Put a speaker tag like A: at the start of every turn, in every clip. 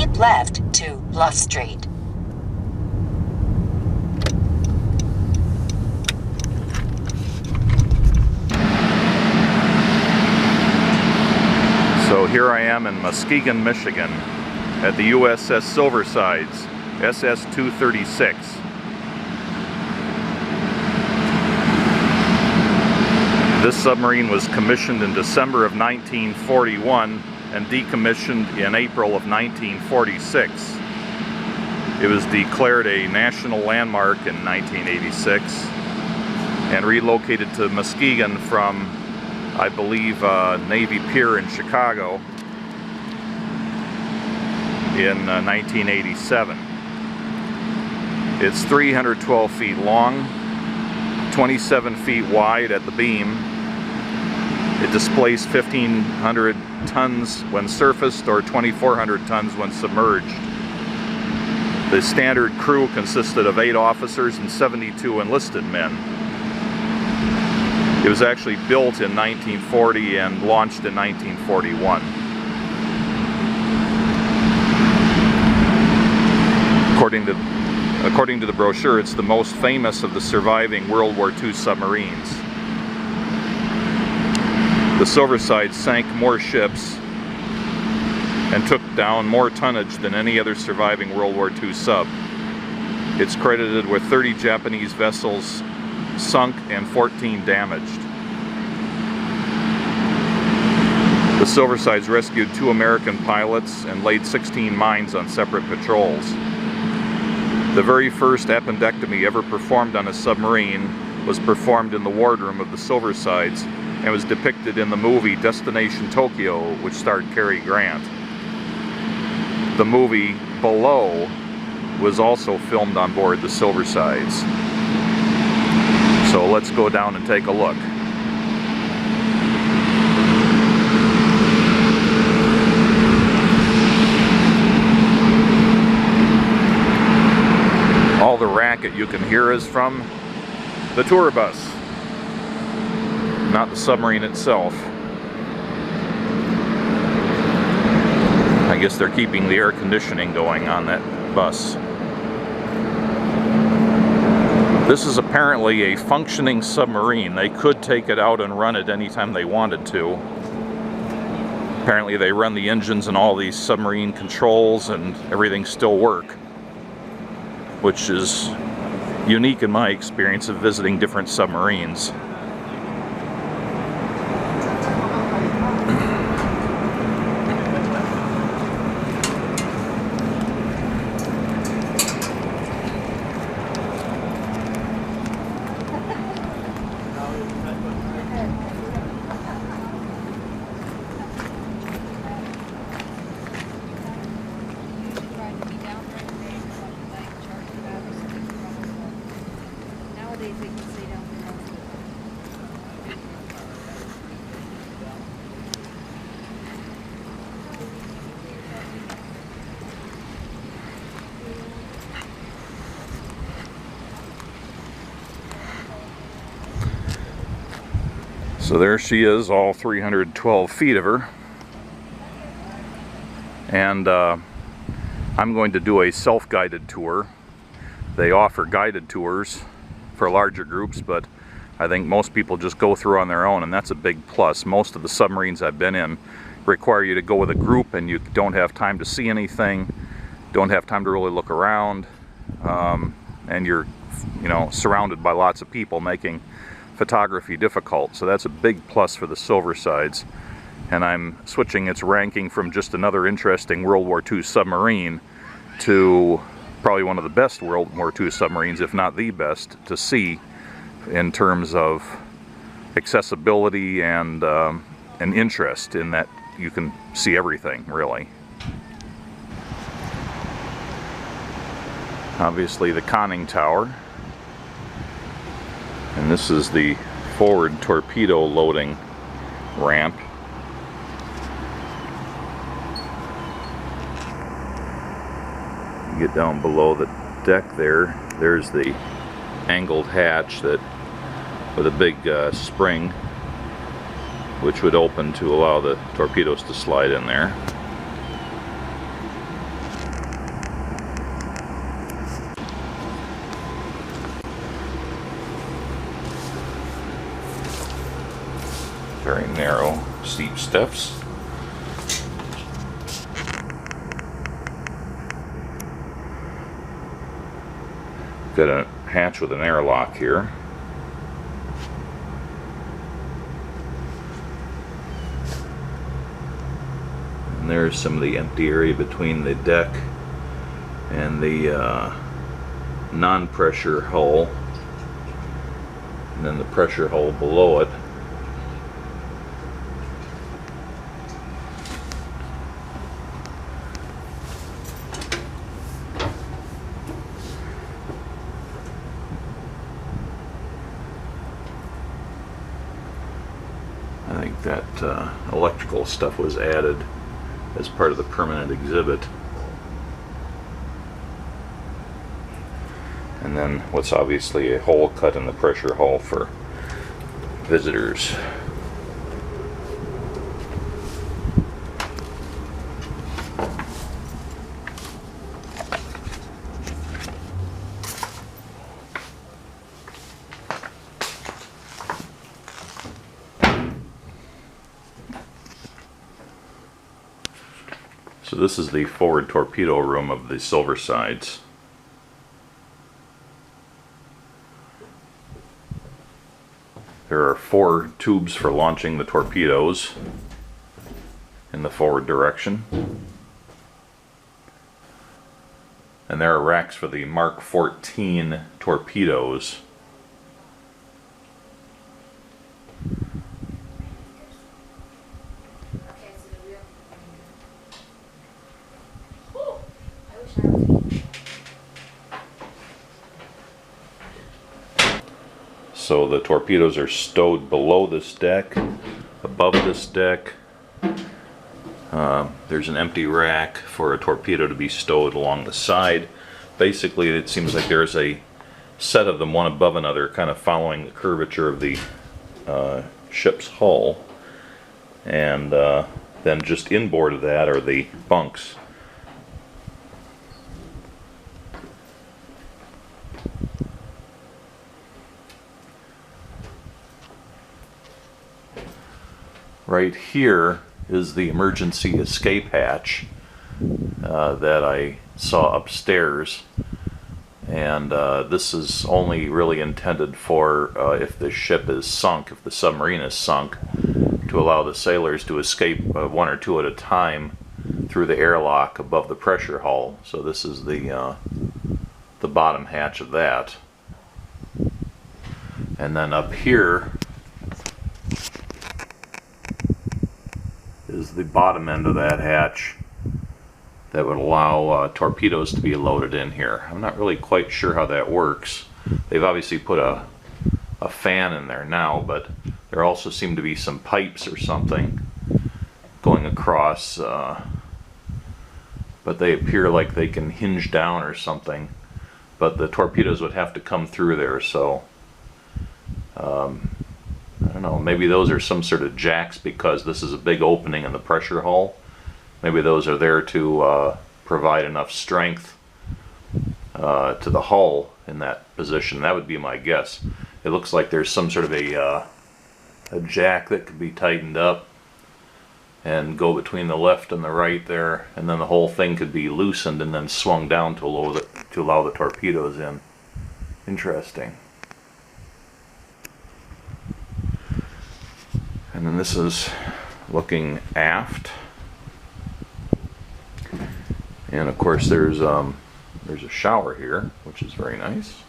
A: keep left to Bluff Street.
B: So here I am in Muskegon, Michigan at the USS Silversides, SS 236. This submarine was commissioned in December of 1941 and decommissioned in April of 1946. It was declared a national landmark in 1986 and relocated to Muskegon from, I believe, Navy Pier in Chicago in 1987. It's 312 feet long, 27 feet wide at the beam. It displays 1,500 tons when surfaced or 2,400 tons when submerged. The standard crew consisted of 8 officers and 72 enlisted men. It was actually built in 1940 and launched in 1941. According to the brochure, it's the most famous of the surviving World War II submarines. The Silversides sank more ships and took down more tonnage than any other surviving World War II sub. It's credited with 30 Japanese vessels sunk and 14 damaged. The Silversides rescued 2 American pilots and laid 16 mines on separate patrols. The very first appendectomy ever performed on a submarine was performed in the wardroom of the Silversides and was depicted in the movie Destination Tokyo, which starred Cary Grant. The movie Below was also filmed on board the Silversides. So let's go down and take a look. All the racket you can hear is from the tour bus, not the submarine itself. I guess they're keeping the air conditioning going on that bus. This is apparently a functioning submarine. They could take it out and run it anytime they wanted to. Apparently they run the engines and all these submarine controls and everything still work, which is unique in my experience of visiting different submarines. So there she is, all 312 feet of her. And I'm going to do a self-guided tour. They offer guided tours for larger groups, but I think most people just go through on their own, and that's a big plus. Most of the submarines I've been in require you to go with a group, and you don't have time to see anything, don't have time to really look around, and you're, surrounded by lots of people, making photography difficult. So that's a big plus for the Silversides. And I'm switching its ranking from just another interesting World War II submarine to probably one of the best World War II submarines, if not the best, to see in terms of accessibility and an interest in that you can see everything, really. Obviously the conning tower. And this is the forward torpedo loading ramp. You get down below the deck there, there's the angled hatch that with a big spring which would open to allow the torpedoes to slide in there. narrow, steep steps. Got a hatch with an airlock here. And there's some of the empty area between the deck and the non-pressure hull, and then the pressure hull below it. I think that electrical stuff was added as part of the permanent exhibit. And then what's obviously a hole cut in the pressure hull for visitors. So this is the forward torpedo room of the Silversides. There are 4 tubes for launching the torpedoes in the forward direction. And there are racks for the Mark 14 torpedoes. So the torpedoes are stowed below this deck, above this deck. There's an empty rack for a torpedo to be stowed along the side. Basically, it seems like there's a set of them, one above another, kind of following the curvature of the ship's hull. And then just inboard of that are the bunks. Right here is the emergency escape hatch that I saw upstairs, and this is only really intended for if the ship is sunk, if the submarine is sunk, to allow the sailors to escape 1 or 2 at a time through the airlock above the pressure hull. So this is the bottom hatch of that. And then up here is the bottom end of that hatch that would allow torpedoes to be loaded in here. I'm not really quite sure how that works. They've obviously put a fan in there now, but there also seem to be some pipes or something going across, but they appear like they can hinge down or something, but the torpedoes would have to come through there. So I don't know, maybe those are some sort of jacks, because this is a big opening in the pressure hull. Maybe those are there to provide enough strength to the hull in that position. That would be my guess. It looks like there's some sort of a jack that could be tightened up and go between the left and the right there, and then the whole thing could be loosened and then swung down to allow the torpedoes in. Interesting. And then this is looking aft, and of course there's a shower here, which is very nice,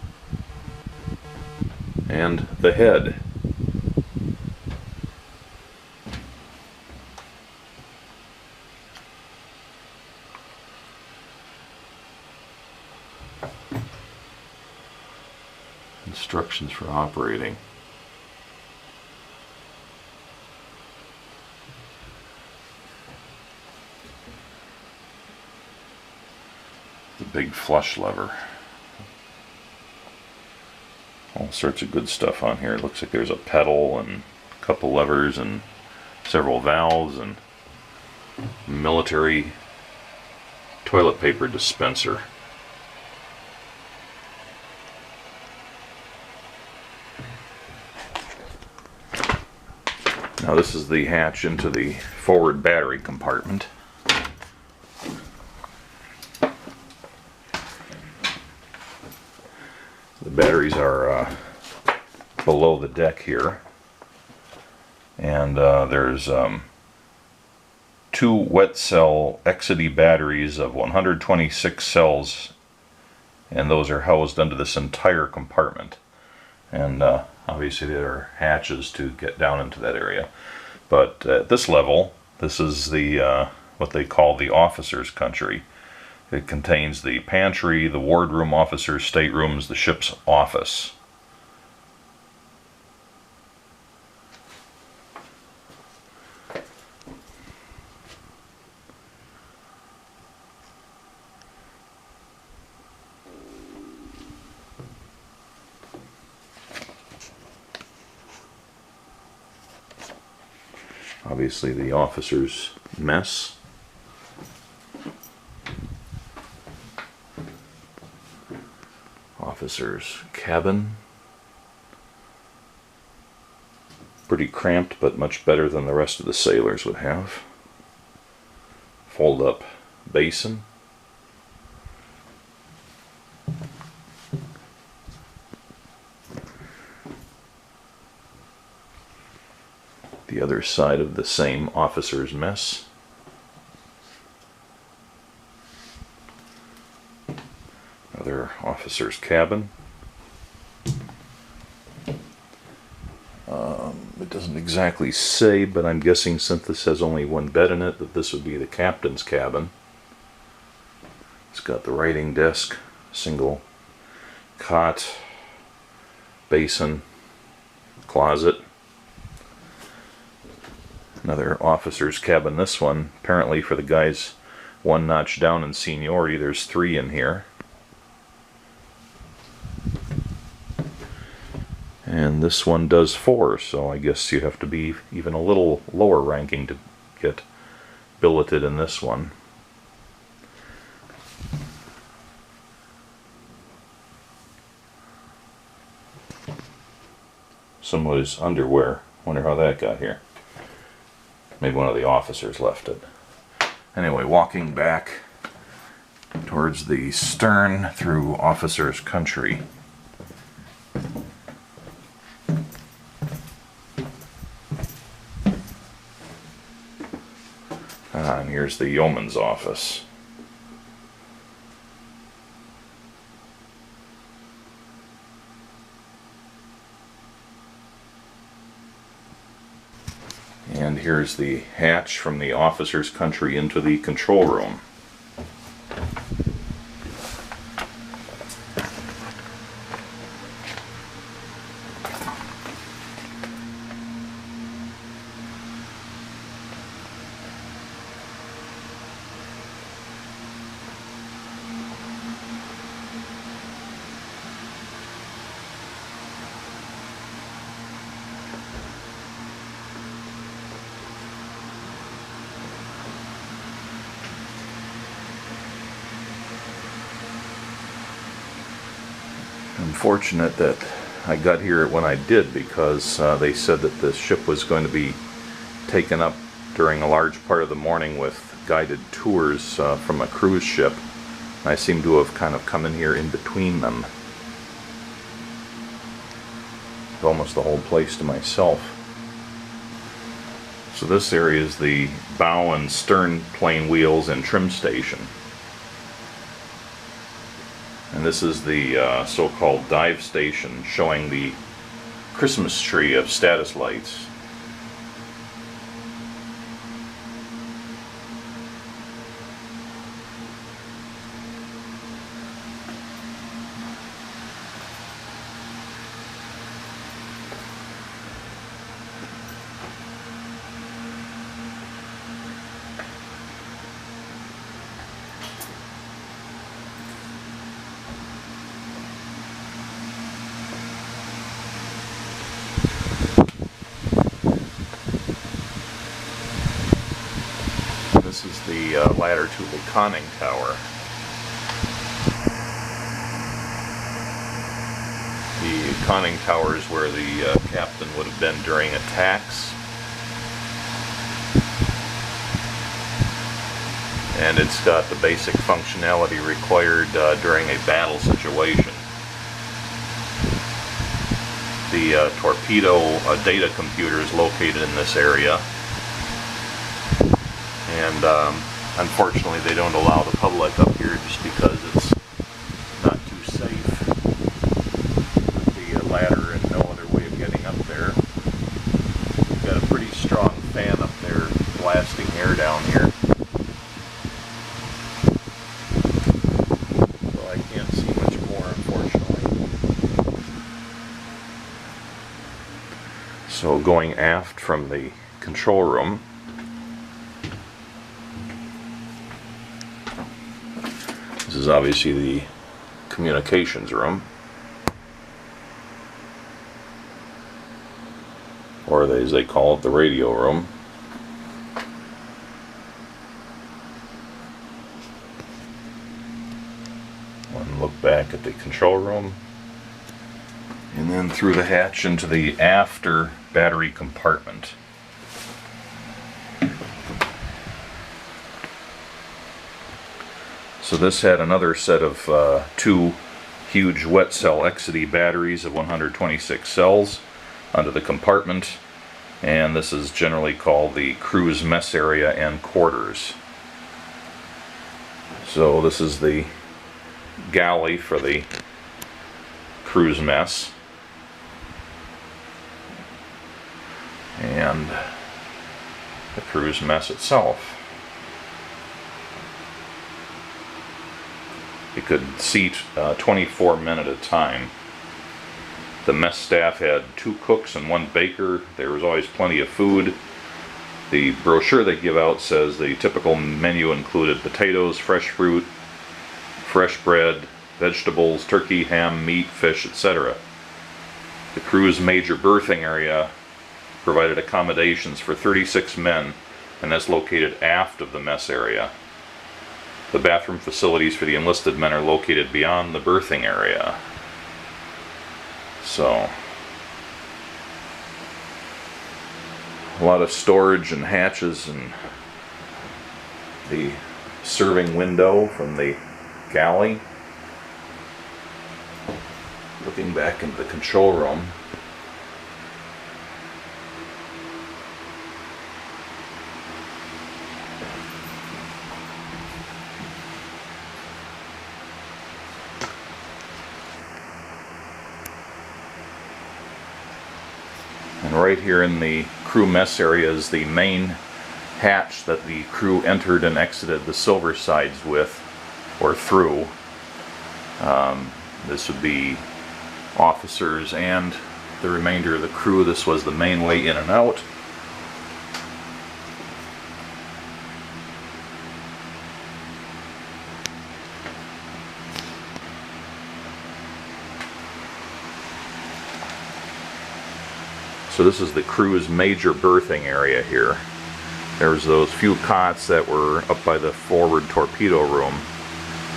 B: and the head. Instructions for operating. The big flush lever. All sorts of good stuff on here. It looks like there's a pedal and a couple levers and several valves and military toilet paper dispenser. Now this is the hatch into the forward battery compartment. The batteries are below the deck here, and there's 2 wet cell XD batteries of 126 cells, and those are housed under this entire compartment. And obviously there are hatches to get down into that area. But at this level, this is the what they call the officer's country. It contains the pantry, the wardroom, officers' staterooms, the ship's office. Obviously the officer's mess. Officer's cabin. Pretty cramped, but much better than the rest of the sailors would have. Fold up basin. The other side of the same officer's mess. Another officer's cabin. It doesn't exactly say, but I'm guessing since this has only one bed in it, that this would be the captain's cabin. It's got the writing desk, single cot, basin, closet. Another officer's cabin. This one, apparently for the guys one notch down in seniority, there's 3 in here. And this one does 4, so I guess you have to be even a little lower ranking to get billeted in this one. Somebody's underwear. Wonder how that got here. Maybe one of the officers left it. Anyway, walking back towards the stern through officer's country. And here's the Yeomans Office. And here's the hatch from the officer's country into the control room. Unfortunate that I got here when I did, because they said that the ship was going to be taken up during a large part of the morning with guided tours from a cruise ship. I seem to have kind of come in here in between them. Almost the whole place to myself. So this area is the bow and stern plane wheels and trim station. And this is the so-called dive station, showing the Christmas tree of status lights. This is the ladder to the conning tower. The conning tower is where the captain would have been during attacks. and it's got the basic functionality required during a battle situation. The Torpedo data computer is located in this area, and unfortunately they don't allow the public up here just because it's not too safe with the ladder and no other way of getting up there. We've got a pretty strong fan up there blasting air down here, so I can't see much more, unfortunately. So going aft from the control room, this is obviously the communications room, or as they call it, the radio room. One look back at the control room, and then through the hatch into the after battery compartment. So this had another set of two huge wet cell Exidy batteries of 126 cells under the compartment, and this is generally called the crew's mess area and quarters. So this is the galley for the crew's mess, and the crew's mess itself. You could seat 24 men at a time. The mess staff had 2 cooks and 1 baker. There was always plenty of food. The brochure they give out says the typical menu included potatoes, fresh fruit, fresh bread, vegetables, turkey, ham, meat, fish, etc. The crew's major berthing area provided accommodations for 36 men, and that's located aft of the mess area. The bathroom facilities for the enlisted men are located beyond the berthing area. So, a lot of storage and hatches, and the serving window from the galley. Looking back into the control room, and right here in the crew mess area is the main hatch that the crew entered and exited the Silversides with, or through. This would be officers and the remainder of the crew. This was the main way in and out. So this is the crew's major berthing area here. There's those few cots that were up by the forward torpedo room,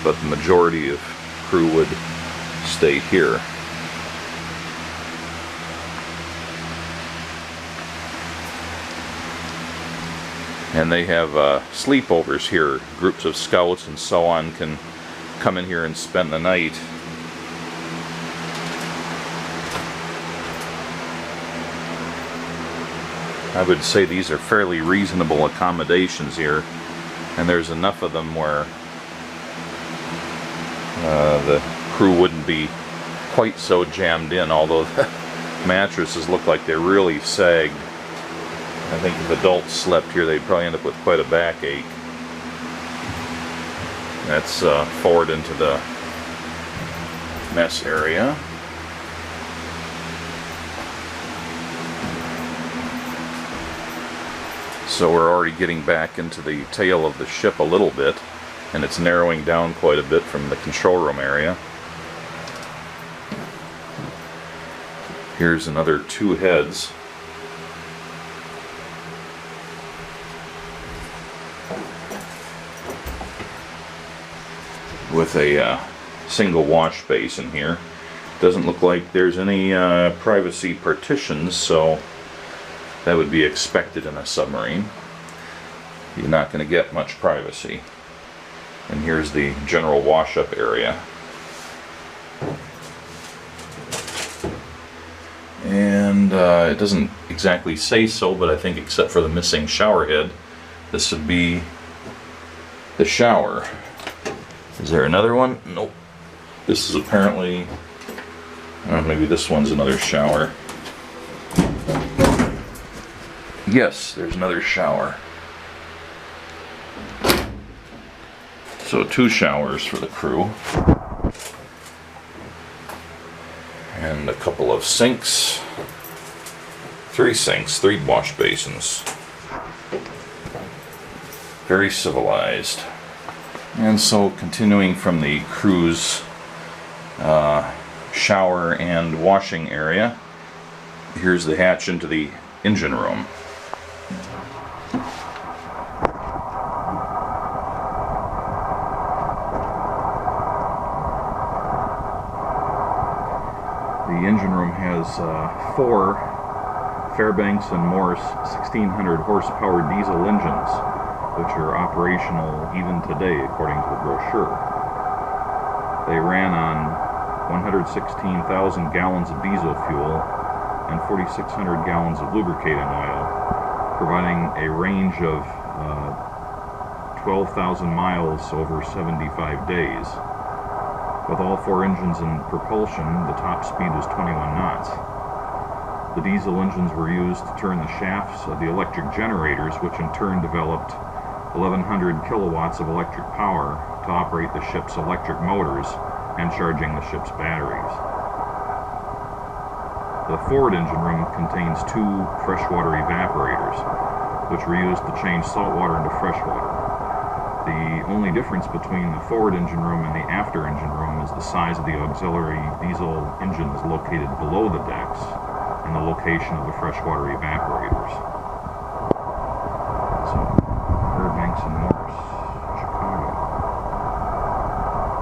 B: but the majority of crew would stay here. And they have sleepovers here. Groups of scouts and so on can come in here and spend the night. I would say these are fairly reasonable accommodations here, and there's enough of them where the crew wouldn't be quite so jammed in, although the mattresses look like they're really sagged. I think if adults slept here, they'd probably end up with quite a backache. That's forward into the mess area. So we're already getting back into the tail of the ship a little bit, and it's narrowing down quite a bit from the control room area. Here's another 2 heads. With a single wash basin here. Doesn't look like there's any privacy partitions, so that would be expected in a submarine. You're not going to get much privacy. And here's the general wash-up area. And it doesn't exactly say so, but I think except for the missing shower head, this would be the shower. Is there another one? Nope. This is apparently, maybe this one's another shower. Yes, there's another shower. So 2 showers for the crew. And a couple of sinks. 3 sinks, 3 wash basins. Very civilized. And so continuing from the crew's shower and washing area, here's the hatch into the engine room. The engine room has 4 Fairbanks and Morse 1600 horsepower diesel engines, which are operational even today according to the brochure. They ran on 116,000 gallons of diesel fuel and 4,600 gallons of lubricating oil, providing a range of 12,000 miles over 75 days. With all 4 engines in propulsion, the top speed was 21 knots. The diesel engines were used to turn the shafts of the electric generators, which in turn developed 1,100 kilowatts of electric power to operate the ship's electric motors and charging the ship's batteries. The forward engine room contains 2 freshwater evaporators, which were used to change salt water into freshwater. The only difference between the forward engine room and the after engine room is the size of the auxiliary diesel engines located below the decks and the location of the freshwater evaporators. So, Fairbanks and Morse, Chicago.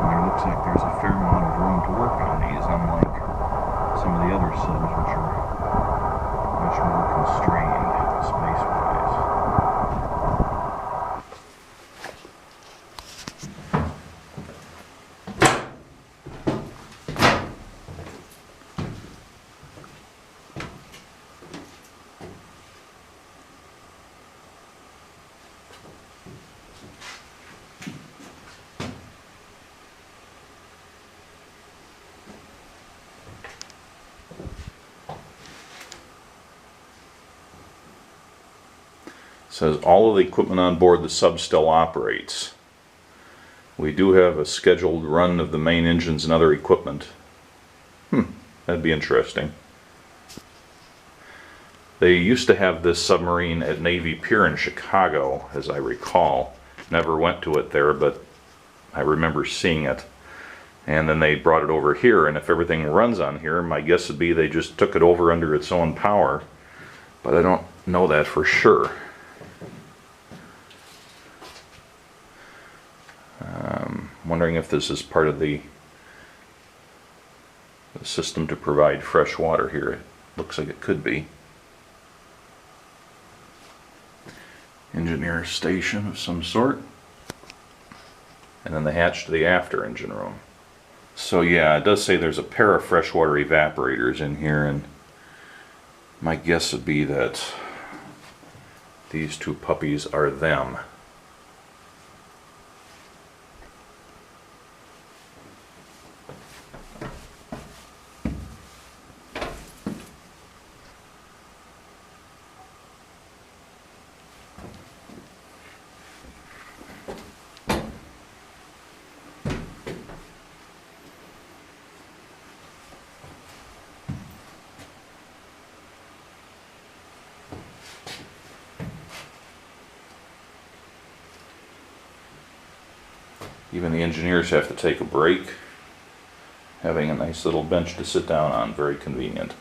B: And there looks like there's a fair amount of room to work on these, unlike some of the other subs which are much more constrained space-wise. Says all of the equipment on board the sub still operates. We do have a scheduled run of the main engines and other equipment. That'd be interesting. They used to have this submarine at Navy Pier in Chicago, as I recall. Never went to it there, but I remember seeing it. And then they brought it over here, and if everything runs on here, my guess would be they just took it over under its own power. But I don't know that for sure. Wondering if this is part of the system to provide fresh water here. It looks like it could be. Engineer station of some sort. And then the hatch to the after engine room. So yeah, it does say there's a pair of freshwater evaporators in here, and my guess would be that these 2 puppies are them. Even the engineers have to take a break. Having a nice little bench to sit down on, very convenient.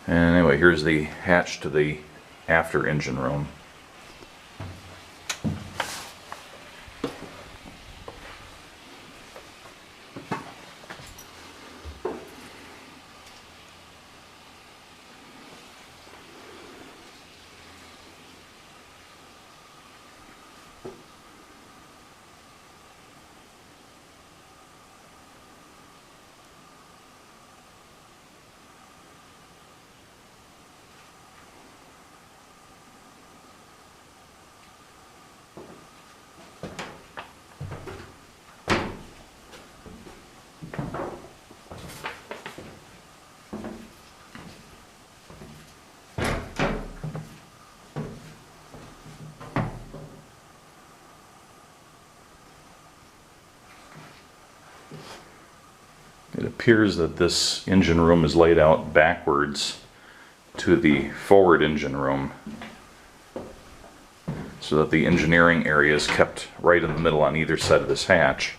B: And anyway, here's the hatch to the after engine room. It appears that this engine room is laid out backwards to the forward engine room, so that the engineering area is kept right in the middle on either side of this hatch.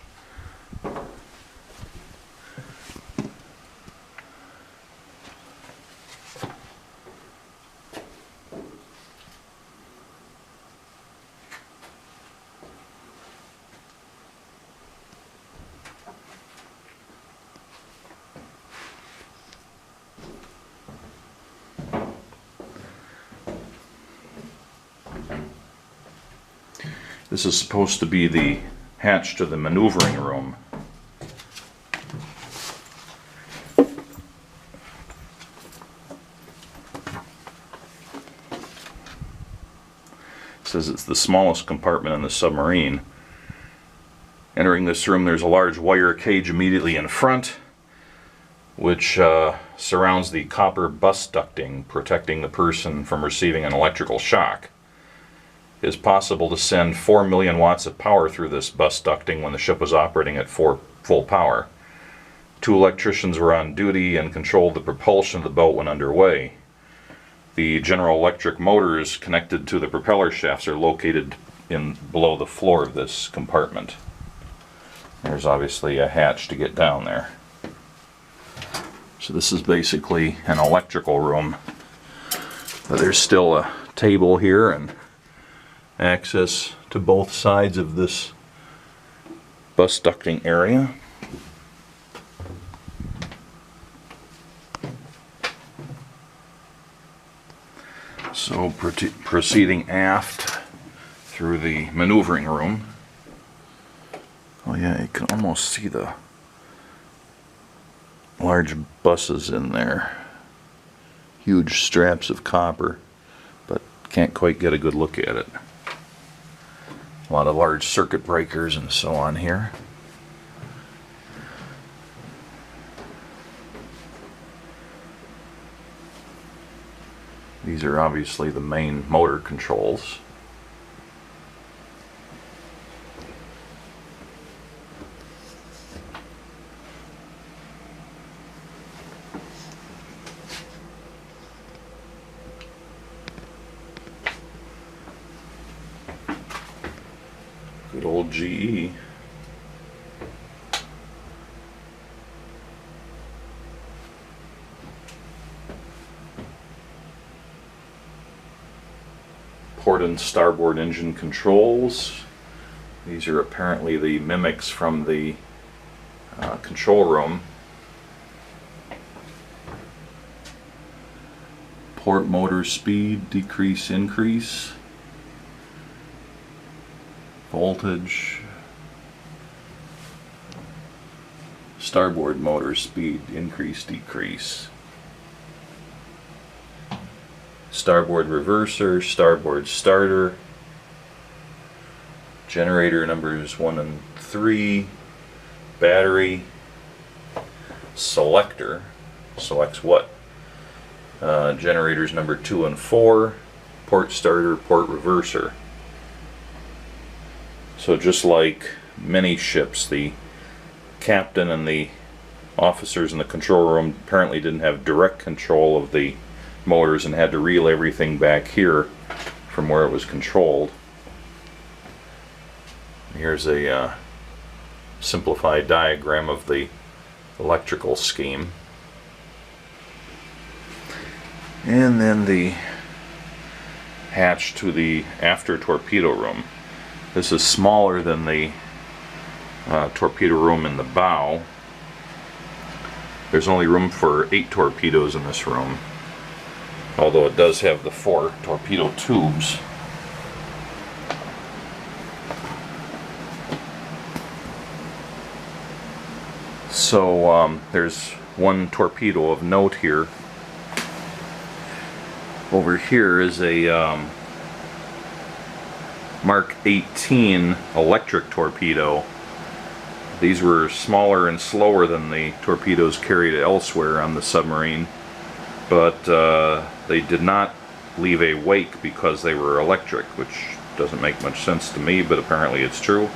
B: This is supposed to be the hatch to the maneuvering room. It says it's the smallest compartment in the submarine. Entering this room, there's a large wire cage immediately in front, which surrounds the copper bus ducting, protecting the person from receiving an electrical shock. It is possible to send 4 million watts of power through this bus ducting when the ship was operating at full power. 2 electricians were on duty and controlled the propulsion of the boat when underway. The General Electric motors connected to the propeller shafts are located below the floor of this compartment. There's obviously a hatch to get down there. So this is basically an electrical room. But there's still a table here and access to both sides of this bus ducting area. So proceeding aft through the maneuvering room. Oh yeah, you can almost see the large buses in there. Huge straps of copper, but can't quite get a good look at it. A lot of large circuit breakers and so on here. These are obviously the main motor controls. Good old GE. Port and starboard engine controls. These are apparently the mimics from the control room. Port motor speed, decrease, increase. Voltage. Starboard motor speed, increase, decrease. Starboard reverser, starboard starter. Generator numbers 1 and 3. Battery. Selector. Selects what? Generators number 2 and 4. Port starter, port reverser. So just like many ships, the captain and the officers in the control room apparently didn't have direct control of the motors and had to reel everything back here from where it was controlled. Here's a simplified diagram of the electrical scheme. And then the hatch to the after torpedo room. This is smaller than the torpedo room in the bow. There's only room for 8 torpedoes in this room, although it does have the 4 torpedo tubes. So there's one torpedo of note here. Over here is a Mark 18 electric torpedo. These were smaller and slower than the torpedoes carried elsewhere on the submarine, but they did not leave a wake because they were electric, which doesn't make much sense to me, but apparently it's true.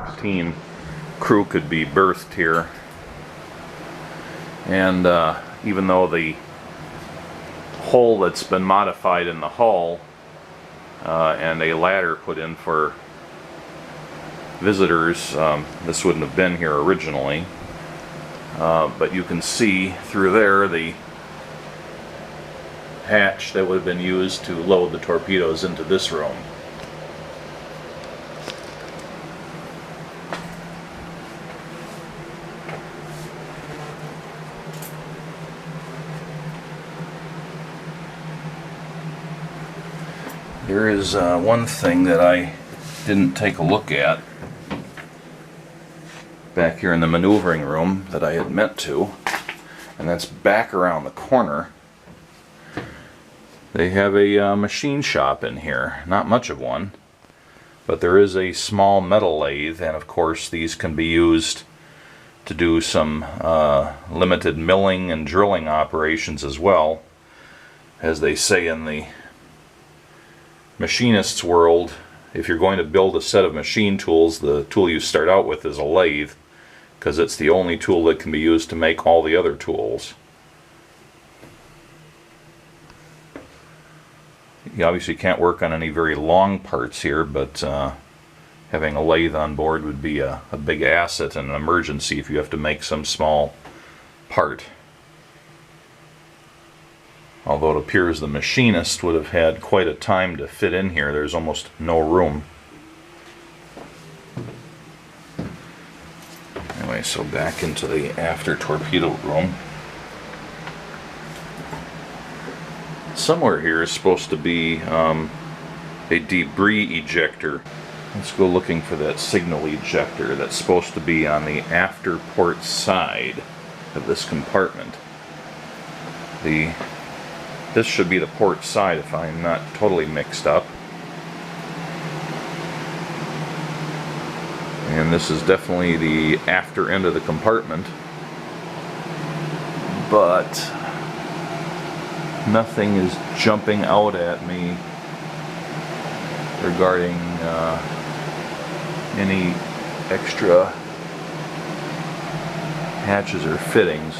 B: 16 crew could be berthed here. And even though the hole that's been modified in the hull and a ladder put in for visitors, this wouldn't have been here originally, but you can see through there the hatch that would have been used to load the torpedoes into this room. There is one thing that I didn't take a look at back here in the maneuvering room that I had meant to, and that's back around the corner. They have a machine shop in here. Not much of one, but there is a small metal lathe, and of course these can be used to do some limited milling and drilling operations as well. As they say in the machinist's world, if you're going to build a set of machine tools, the tool you start out with is a lathe, because it's the only tool that can be used to make all the other tools. You obviously can't work on any very long parts here, but having a lathe on board would be a big asset in an emergency if you have to make some small part. Although it appears the machinist would have had quite a time to fit in here. There's almost no room. Anyway, so back into the after torpedo room. Somewhere here is supposed to be a debris ejector. Let's go looking for that signal ejector that's supposed to be on the after port side of this compartment. This should be the port side if I'm not totally mixed up. And this is definitely the after end of the compartment. But nothing is jumping out at me regarding any extra hatches or fittings.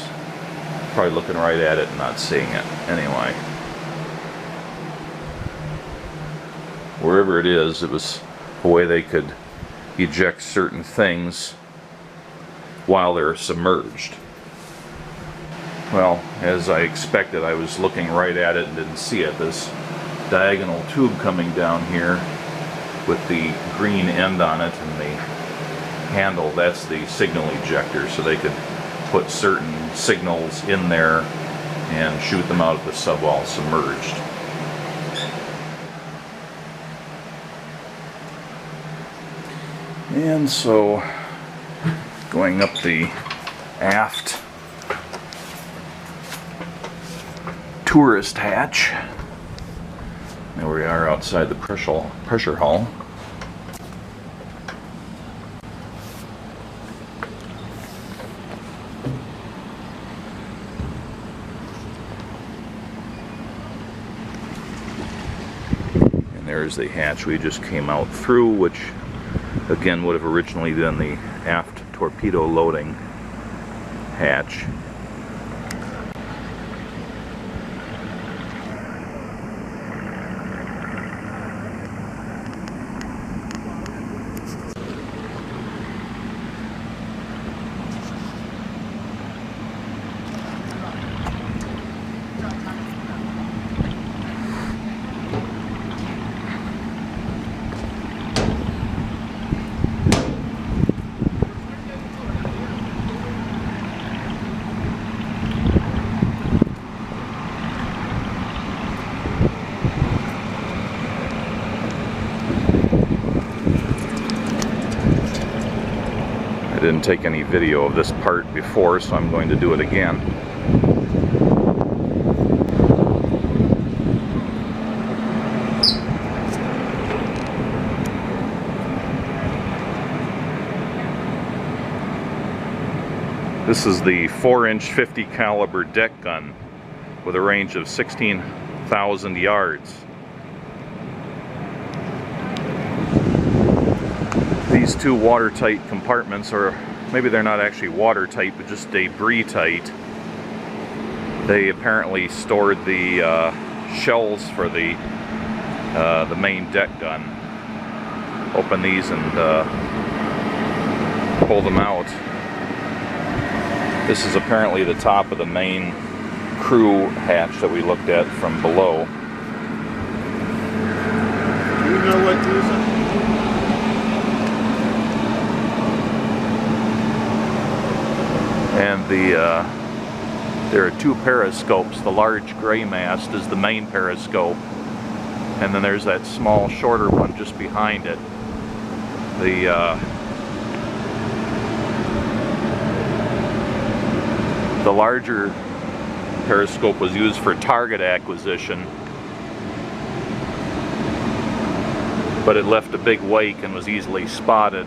B: Probably looking right at it and not seeing it. Anyway, wherever it is, it was a way they could eject certain things while they're submerged. Well, as I expected, I was looking right at it and didn't see it. This diagonal tube coming down here with the green end on it and the handle, that's the signal ejector, so they could put certain signals in there and shoot them out of the sub while submerged. And so, going up the aft tourist hatch, there we are outside the pressure hull. There's the hatch we just came out through, which again would have originally been the aft torpedo loading hatch. I didn't take any video of this part before, so I'm going to do it again. This is the 4-inch 50 caliber deck gun with a range of 16,000 yards. These two watertight compartments, or maybe they're not actually watertight, but just debris tight. They apparently stored the shells for the main deck gun. Open these and pull them out. This is apparently the top of the main crew hatch that we looked at from below.
C: Do you know what these are?
B: And there are two periscopes. The large gray mast is the main periscope, and then there's that small, shorter one just behind it. The larger periscope was used for target acquisition, but it left a big wake and was easily spotted,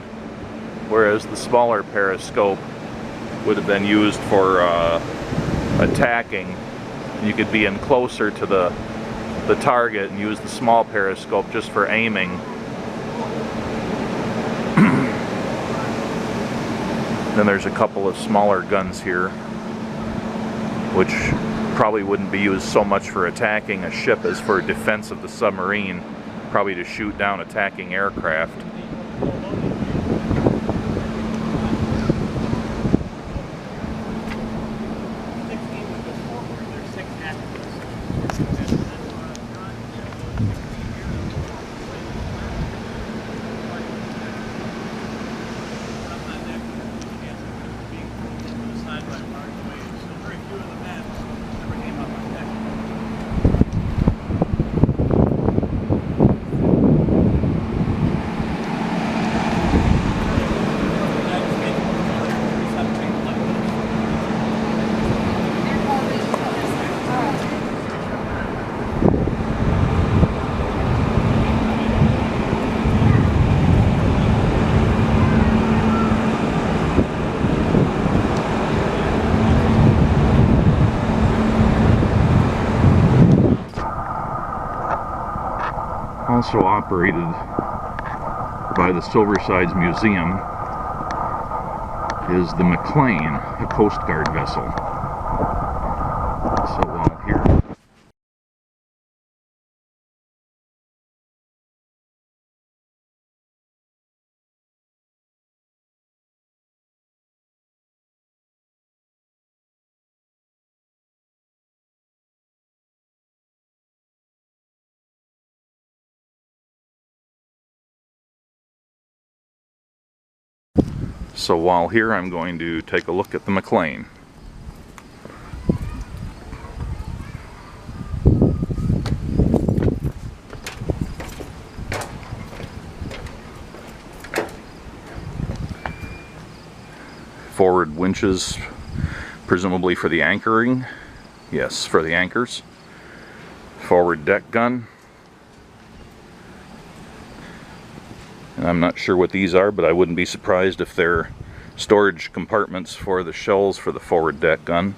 B: whereas the smaller periscope would have been used for attacking. You could be in closer to the target and use the small periscope just for aiming. Then there's a couple of smaller guns here, which probably wouldn't be used so much for attacking a ship as for defense of the submarine, probably to shoot down attacking aircraft. Also operated by the Silversides Museum is the McLane, a Coast Guard vessel. So while here, I'm going to take a look at the McLane. Forward winches, presumably for the anchoring. Yes, for the anchors. Forward deck gun. And I'm not sure what these are, but I wouldn't be surprised if they're storage compartments for the shells for the forward deck gun.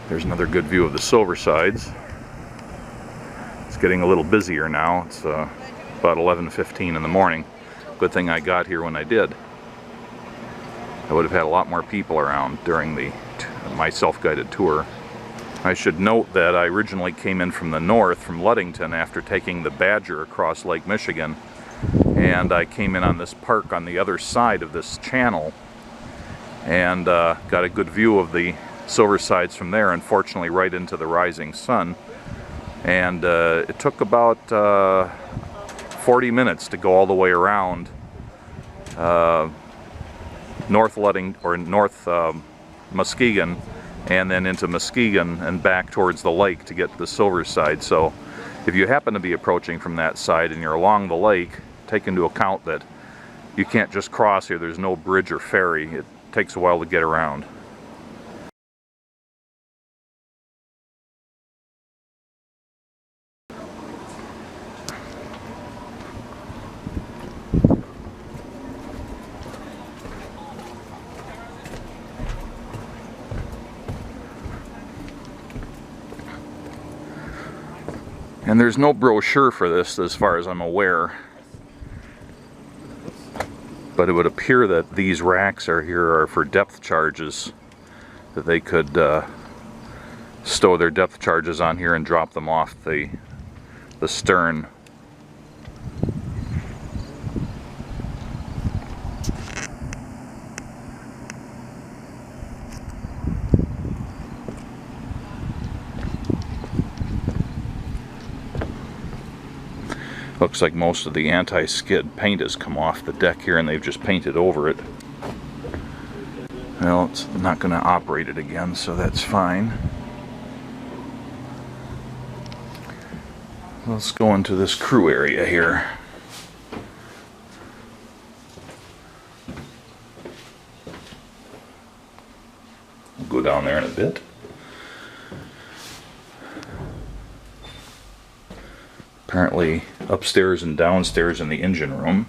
B: There's another good view of the Silversides. It's getting a little busier now. It's about 11:15 in the morning. Good thing I got here when I did. I would have had a lot more people around during my self-guided tour. I should note that I originally came in from the north, from Ludington, after taking the Badger across Lake Michigan, and I came in on this park on the other side of this channel and got a good view of the Silversides from there, unfortunately right into the rising sun. And it took about 40 minutes to go all the way around North Muskegon, and then into Muskegon and back towards the lake to get to the Silverside. So if you happen to be approaching from that side and you're along the lake, take into account that you can't just cross here. There's no bridge or ferry. It takes a while to get around. And there's no brochure for this as far as I'm aware. But it would appear that these racks are for depth charges. That they could stow their depth charges on here and drop them off the stern. Looks like most of the anti-skid paint has come off the deck here and they've just painted over it. Well, it's not going to operate it again, so that's fine. Let's go into this crew area here. We'll go down there in a bit. Apparently upstairs and downstairs in the engine room.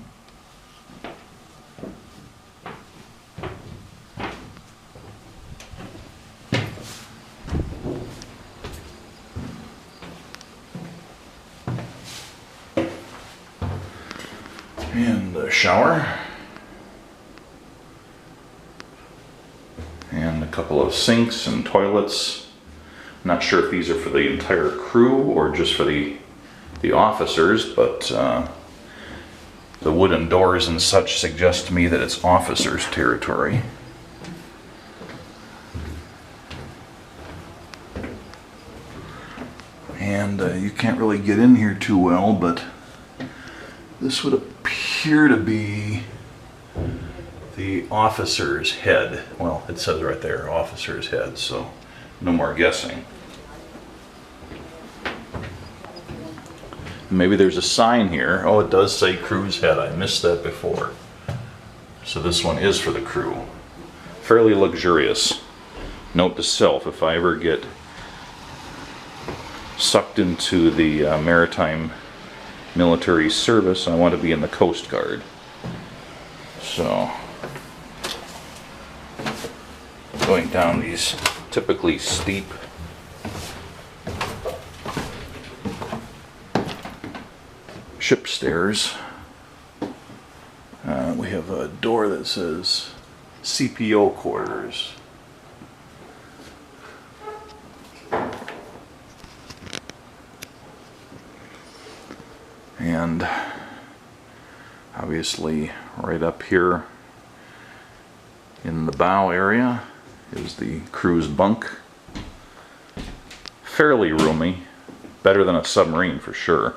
B: And a shower. And a couple of sinks and toilets. I'm not sure if these are for the entire crew or just for the officers, but the wooden doors and such suggest to me that it's officers' territory. And you can't really get in here too well, but this would appear to be the officer's head. Well, it says right there, officer's head, so no more guessing. Maybe there's a sign here. Oh, it does say crew's head. I missed that before. So this one is for the crew. Fairly luxurious. Note to self, if I ever get sucked into the maritime military service, I want to be in the Coast Guard. So, going down these typically steep ship stairs. We have a door that says CPO quarters. And obviously right up here in the bow area is the crew's bunk. Fairly roomy, better than a submarine for sure.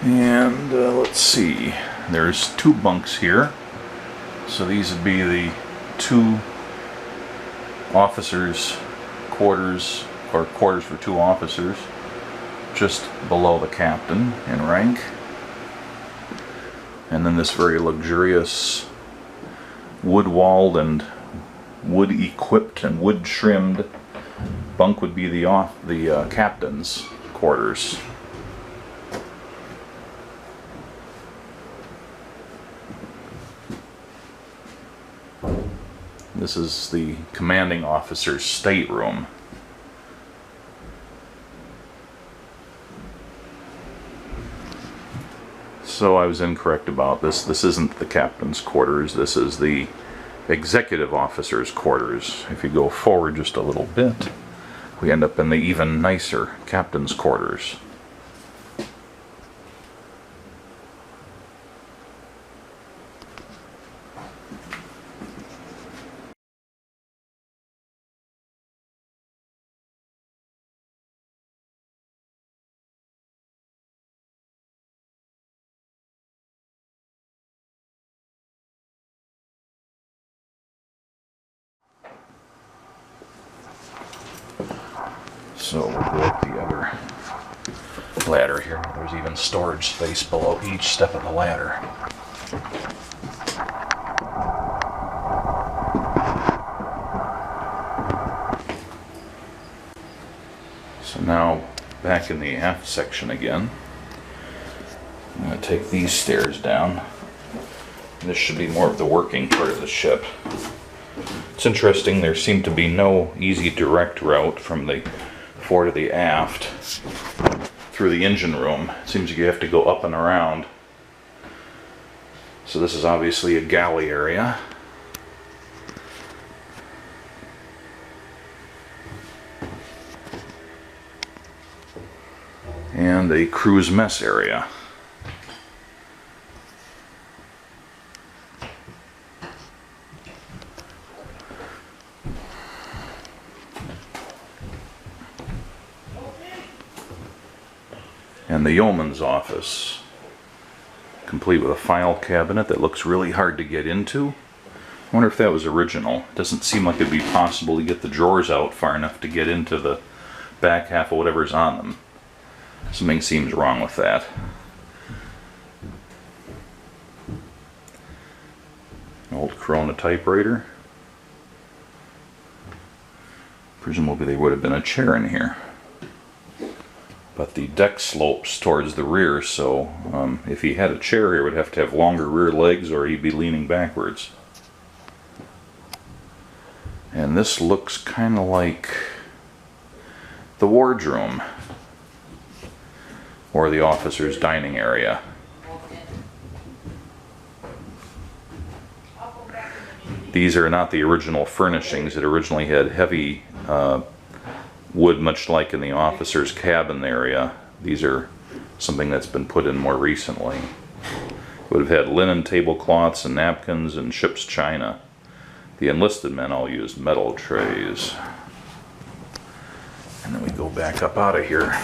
B: And let's see, there's two bunks here. So these would be the two officers' quarters, or quarters for two officers, just below the captain in rank. And then this very luxurious wood-walled and wood-equipped and wood-trimmed bunk would be the captain's quarters. This is the commanding officer's stateroom. So I was incorrect about this. This isn't the captain's quarters. This is the executive officer's quarters. If you go forward just a little bit, we end up in the even nicer captain's quarters. So we'll go up the other ladder here. There's even storage space below each step of the ladder. So now back in the aft section again. I'm going to take these stairs down. This should be more of the working part of the ship. It's interesting, there seemed to be no easy direct route from the fore to the aft through the engine room. It seems like you have to go up and around. So this is obviously a galley area. And a crew's mess area. And the Yeomans Office, complete with a file cabinet that looks really hard to get into. I wonder if that was original. It doesn't seem like it'd be possible to get the drawers out far enough to get into the back half of whatever's on them. Something seems wrong with that. An old Corona typewriter. Presumably there would have been a chair in here. But the deck slopes towards the rear, so if he had a chair he would have to have longer rear legs or he'd be leaning backwards. And this looks kind of like the wardroom or the officer's dining area. These are not the original furnishings. It originally had heavy wood, much like in the officer's cabin area. These are something that's been put in more recently. It would have had linen tablecloths and napkins and ship's china. The enlisted men all used metal trays. And then we go back up out of here.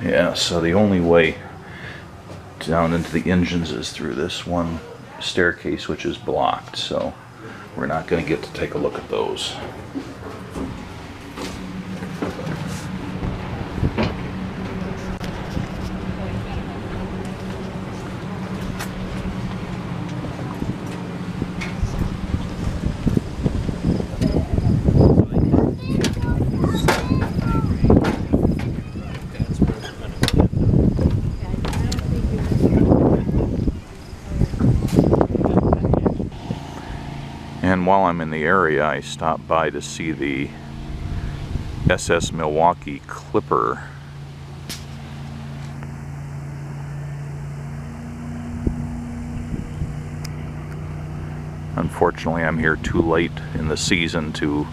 B: Yeah, so the only way down into the engines is through this one staircase, which is blocked, so we're not going to get to take a look at those. And while I'm in the area, I stopped by to see the SS Milwaukee Clipper. Unfortunately, I'm here too late in the season to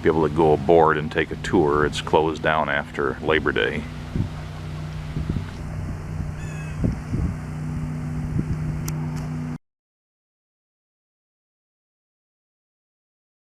B: be able to go aboard and take a tour. It's closed down after Labor Day.